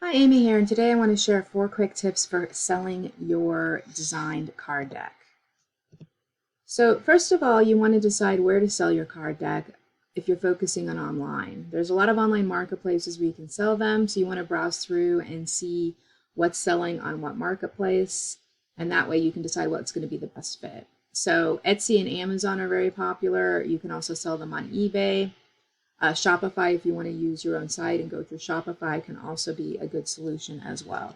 Hi, Amy here, and today I want to share 4 quick tips for selling your designed card deck. So first of all, you want to decide where to sell your card deck if you're focusing on online. There's a lot of online marketplaces where you can sell them, so you want to browse through and see what's selling on what marketplace, and that way you can decide what's going to be the best fit. So Etsy and Amazon are very popular. You can also sell them on eBay. Shopify, if you want to use your own site and go through Shopify, can also be a good solution as well.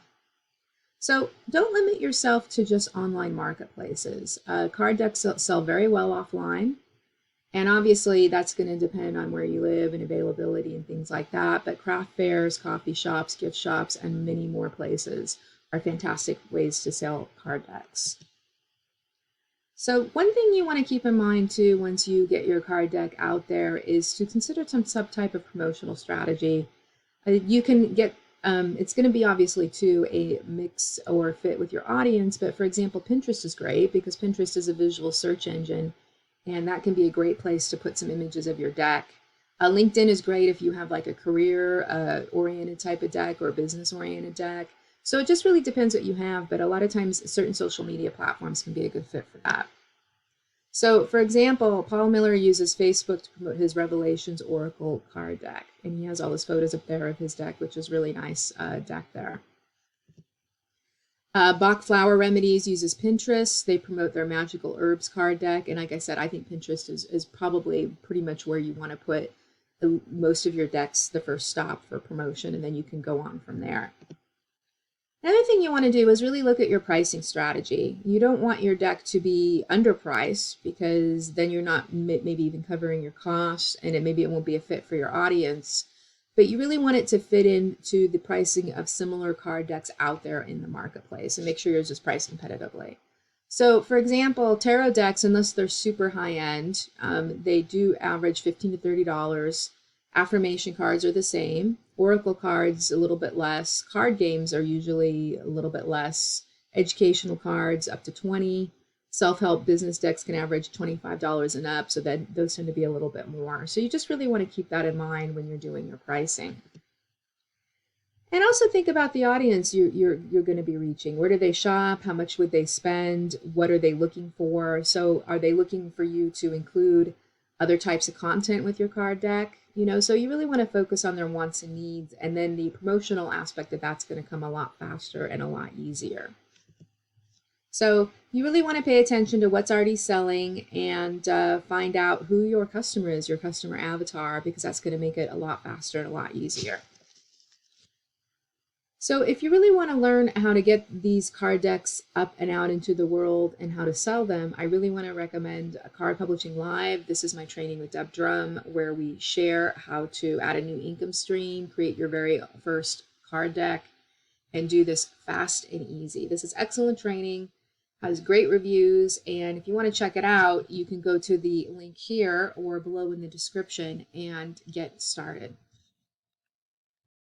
So don't limit yourself to just online marketplaces. Card decks sell very well offline, and obviously that's going to depend on where you live and availability and things like that. But craft fairs, coffee shops, gift shops, and many more places are fantastic ways to sell card decks. So one thing you want to keep in mind too, once you get your card deck out there, is to consider some type of promotional strategy. You can get, it's going to be obviously too a mix or fit with your audience, but for example, Pinterest is great because Pinterest is a visual search engine, and that can be a great place to put some images of your deck. LinkedIn is great if you have like a career oriented type of deck or a business oriented deck. So it just really depends what you have, but a lot of times certain social media platforms can be a good fit for that. So for example, Paul Miller uses Facebook to promote his Revelations Oracle card deck, and he has all his photos up there of his deck, which is really nice deck there. Bach Flower Remedies uses Pinterest. They promote their Magical Herbs card deck, and like I said, I think Pinterest is probably pretty much where you want to put most of your decks, the first stop for promotion, and then you can go on from there. Another thing you want to do is really look at your pricing strategy. You don't want your deck to be underpriced because then you're not maybe even covering your costs, and maybe it won't be a fit for your audience. But you really want it to fit into the pricing of similar card decks out there in the marketplace, and make sure yours is priced competitively. So for example, tarot decks, unless they're super high end, they do average $15 to $30. Affirmation cards are the same. Oracle cards, a little bit less. Card games are usually a little bit less. Educational cards up to $20. Self-help business decks can average $25 and up, so that those tend to be a little bit more. So you just really want to keep that in mind when you're doing your pricing. And also think about the audience you're going to be reaching. Where do they shop? How much would they spend? What are they looking for? So are they looking for you to include other types of content with your card deck? So you really want to focus on their wants and needs, and then the promotional aspect of that's going to come a lot faster and a lot easier. So you really want to pay attention to what's already selling and find out who your customer is, your customer avatar, because that's going to make it a lot faster and a lot easier. So if you really want to learn how to get these card decks up and out into the world and how to sell them, I really want to recommend Card Publishing Live. This is my training with Deb Drum, where we share how to add a new income stream, create your very first card deck, and do this fast and easy. This is excellent training, has great reviews, and if you want to check it out, you can go to the link here or below in the description and get started.